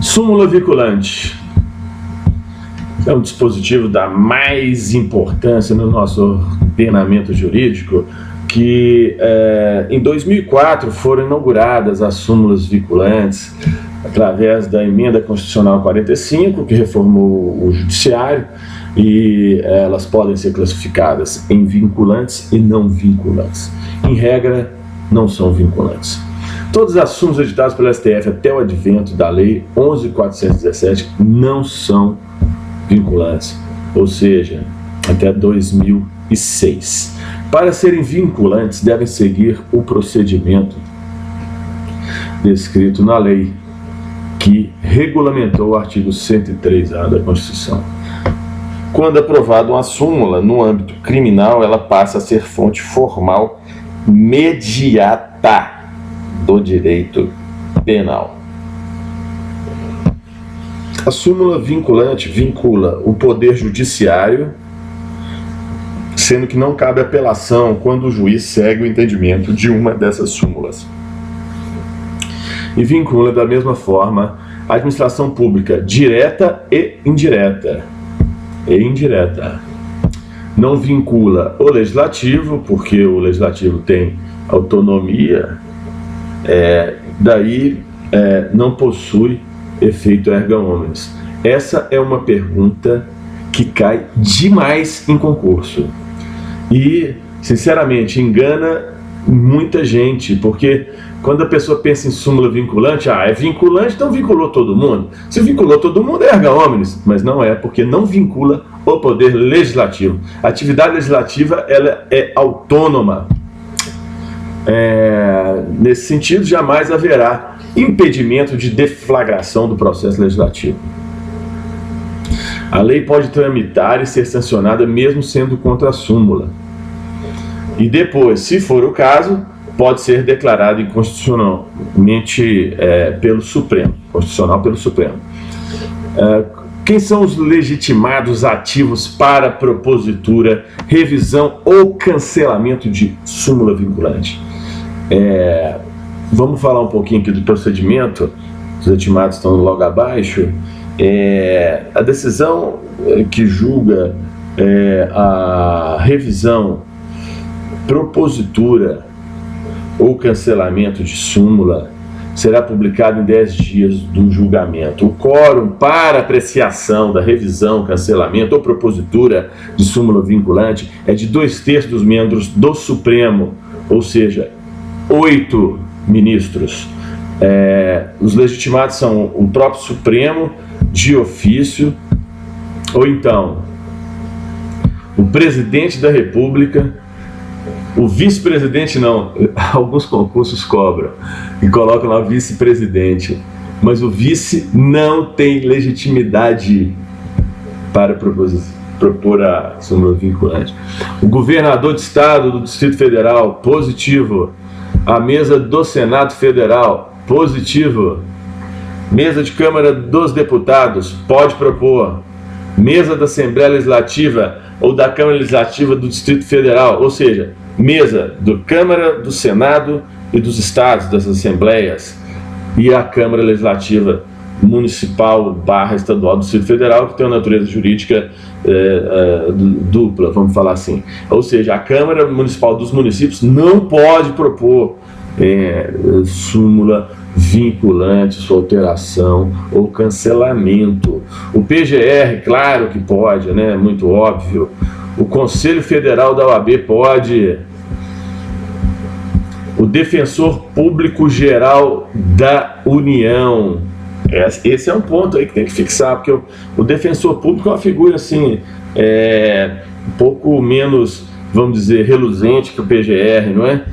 Súmula vinculante é um dispositivo da mais importância no nosso ordenamento jurídico, que em 2004 foram inauguradas as súmulas vinculantes através da Emenda Constitucional 45, que reformou o Judiciário, e elas podem ser classificadas em vinculantes e não vinculantes. Em regra, não são vinculantes. Todas as súmulas editadas pelo STF até o advento da Lei 11.417 não são vinculantes, ou seja, até 2006. Para serem vinculantes, devem seguir o procedimento descrito na lei que regulamentou o artigo 103A da Constituição. Quando aprovada uma súmula no âmbito criminal, ela passa a ser fonte formal imediata do direito penal. A súmula vinculante vincula o poder judiciário, sendo que não cabe apelação quando o juiz segue o entendimento de uma dessas súmulas. E vincula da mesma forma a administração pública direta e indireta. Não vincula o legislativo, porque o legislativo tem autonomia, não possui efeito erga omnes. Essa é uma pergunta que cai demais em concurso e, sinceramente, engana muita gente, porque quando a pessoa pensa em súmula vinculante, é vinculante, então vinculou todo mundo. Se vinculou todo mundo, é erga omnes, mas não é, porque não vincula o poder legislativo. A atividade legislativa, ela é autônoma. Nesse sentido, jamais haverá impedimento de deflagração do processo legislativo. A lei pode tramitar e ser sancionada mesmo sendo contra a súmula. E depois, se for o caso, pode ser declarado inconstitucionalmente pelo Supremo. Quem são os legitimados ativos para propositura, revisão ou cancelamento de súmula vinculante? Vamos falar um pouquinho aqui do procedimento. Os legitimados estão logo abaixo. A decisão que julga a revisão, propositura ou cancelamento de súmula será publicado em 10 dias do julgamento. O quórum para apreciação da revisão, cancelamento ou propositura de súmula vinculante é de 2/3 dos membros do Supremo, ou seja, 8 ministros. Os legitimados são o próprio Supremo, de ofício, ou então o presidente da República, o vice-presidente não, alguns concursos cobram e colocam lá vice-presidente, mas o vice não tem legitimidade para propor a súmula vinculante. O governador de estado do Distrito Federal, positivo. A mesa do Senado Federal, positivo. Mesa de Câmara dos Deputados, pode propor. Mesa da Assembleia Legislativa ou da Câmara Legislativa do Distrito Federal, ou seja, mesa da Câmara, do Senado e dos estados, das assembleias, e a Câmara Legislativa Municipal / Estadual do Distrito Federal, que tem uma natureza jurídica dupla, vamos falar assim. Ou seja, a Câmara Municipal dos municípios não pode propor súmula vinculante, sua alteração ou cancelamento. O PGR, claro que pode, né? Muito óbvio. O Conselho Federal da OAB pode. O Defensor Público Geral da União. Esse é um ponto aí que tem que fixar, porque o Defensor Público é uma figura assim, um pouco menos, vamos dizer, reluzente que o PGR, não é?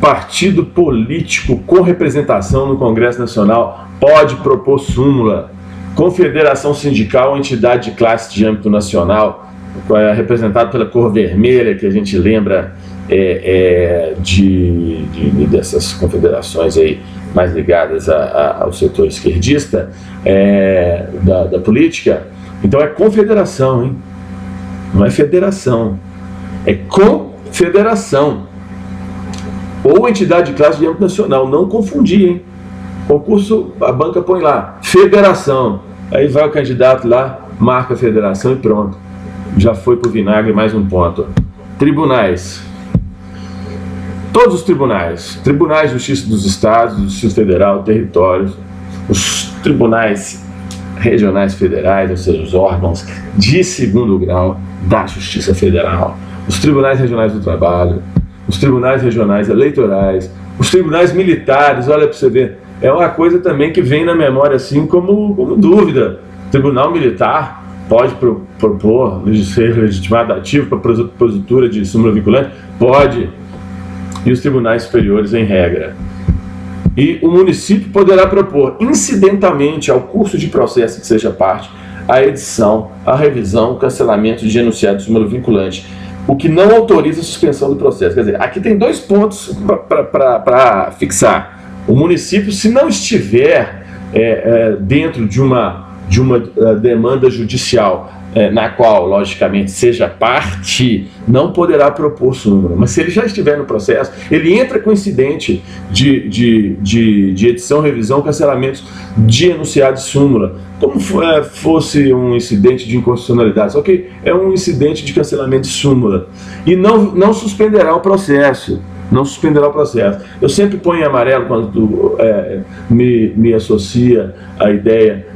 Partido político com representação no Congresso Nacional pode propor súmula. Confederação sindical ou entidade de classe de âmbito nacional, representado pela cor vermelha, que a gente lembra dessas confederações aí mais ligadas ao setor esquerdista da política. Então é confederação, hein? Não é federação, é confederação. Ou entidade de classe de âmbito nacional, não confundir, hein? Concurso, a banca põe lá, Federação. Aí vai o candidato lá, marca a federação e pronto. Já foi pro vinagre mais um ponto. Tribunais. Todos os tribunais. Tribunais de Justiça dos Estados, Justiça Federal, territórios. Os tribunais regionais federais, ou seja, os órgãos de segundo grau da Justiça Federal. Os tribunais regionais do trabalho. Os tribunais regionais eleitorais. Os tribunais militares, olha para você ver. É uma coisa também que vem na memória assim como dúvida. Tribunal militar pode propor ser legitimado ativo para propositura de súmula vinculante? Pode. E os tribunais superiores em regra. E o município poderá propor, incidentalmente ao curso de processo que seja parte, a edição, a revisão, o cancelamento de enunciado de súmula vinculante, o que não autoriza a suspensão do processo. Quer dizer, aqui tem dois pontos para fixar. O município, se não estiver dentro de uma demanda judicial, na qual, logicamente, seja parte, não poderá propor súmula. Mas se ele já estiver no processo, ele entra com incidente de edição, revisão, cancelamento de enunciado de súmula, como fosse um incidente de inconstitucionalidade, só que é um incidente de cancelamento de súmula. E não suspenderá o processo. Não suspenderá o processo. Eu sempre ponho em amarelo quando me associa a ideia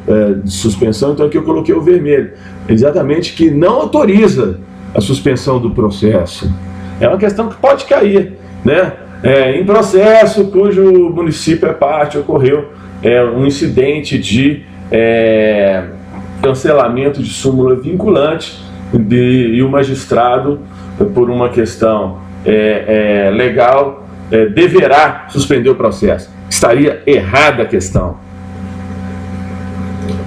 de suspensão, então aqui eu coloquei o vermelho, exatamente, que não autoriza a suspensão do processo. É uma questão que pode cair, né? Em processo cujo município é parte, ocorreu um incidente de cancelamento de súmula vinculante e o magistrado, por uma questão legal, deverá suspender o processo. Estaria errada a questão.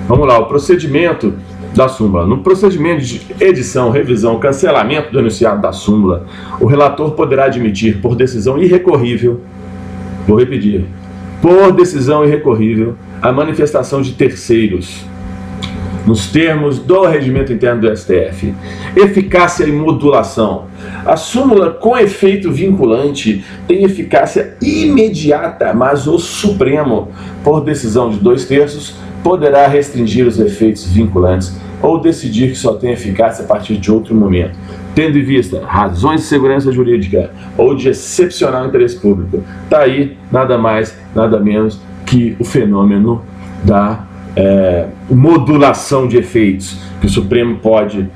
Vamos lá, o procedimento da súmula. No procedimento de edição, revisão, cancelamento do enunciado da súmula, o relator poderá admitir por decisão irrecorrível, vou repetir, por decisão irrecorrível, a manifestação de terceiros, nos termos do regimento interno do STF. Eficácia e modulação. A súmula com efeito vinculante tem eficácia imediata, mas o Supremo, por decisão de 2/3, poderá restringir os efeitos vinculantes ou decidir que só tem eficácia a partir de outro momento, tendo em vista razões de segurança jurídica ou de excepcional interesse público. Está aí nada mais, nada menos que o fenômeno da modulação de efeitos, que o Supremo pode,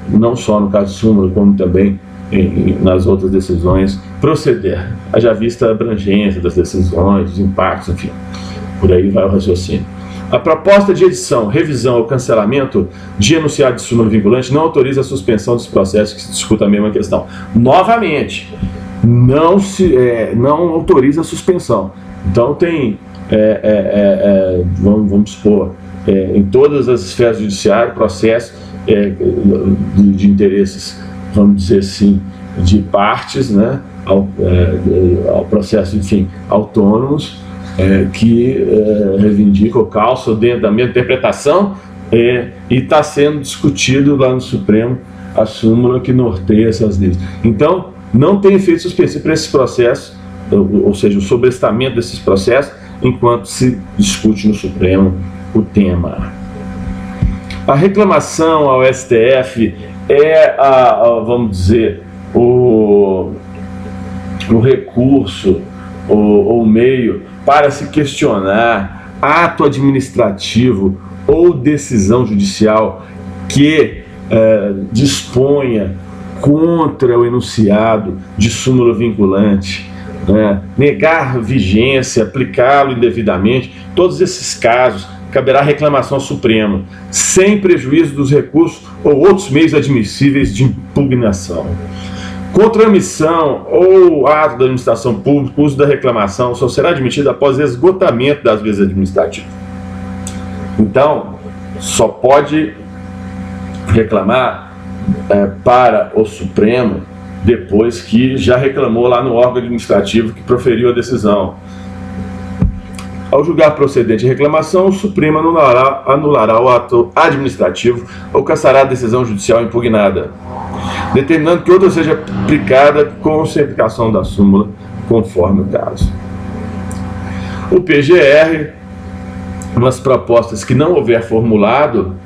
não só no caso de súmula, como também nas outras decisões, proceder. Haja vista a abrangência das decisões, os impactos, enfim, por aí vai o raciocínio. A proposta de edição, revisão ou cancelamento de enunciado de súmula vinculante não autoriza a suspensão dos processos que se discuta a mesma questão. Novamente, não autoriza a suspensão. Então tem, vamos supor, em todas as esferas judiciárias, processo de interesses, vamos dizer assim, de partes, né, ao processo, enfim, autônomos, que reivindica ou calça dentro da mesma interpretação, e está sendo discutido lá no Supremo a súmula que norteia essas leis. Então, não tem efeito suspensivo para esses processos, ou seja, o sobrestamento desses processos, enquanto se discute no Supremo o tema. A reclamação ao STF vamos dizer, o recurso ou o meio para se questionar ato administrativo ou decisão judicial que disponha contra o enunciado de súmula vinculante, negar vigência, aplicá-lo indevidamente. Todos esses casos caberá reclamação ao Supremo, sem prejuízo dos recursos ou outros meios admissíveis de impugnação. Contra a omissão ou ato da administração pública, o uso da reclamação só será admitido após esgotamento das vias administrativas. Então, só pode reclamar para o Supremo depois que já reclamou lá no órgão administrativo que proferiu a decisão. Ao julgar procedente a reclamação, o Supremo anulará o ato administrativo ou cassará a decisão judicial impugnada, determinando que outra seja aplicada com certificação da súmula, conforme o caso. O PGR nas propostas que não houver formulado,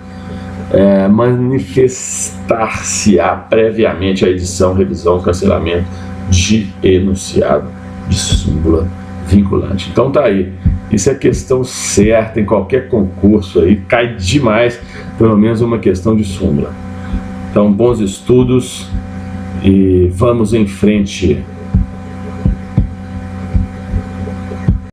manifestar-se-á previamente a edição, revisão, cancelamento de enunciado de súmula vinculante. Então tá aí, isso é questão certa em qualquer concurso aí, cai demais, pelo menos uma questão de súmula. Então, bons estudos e vamos em frente.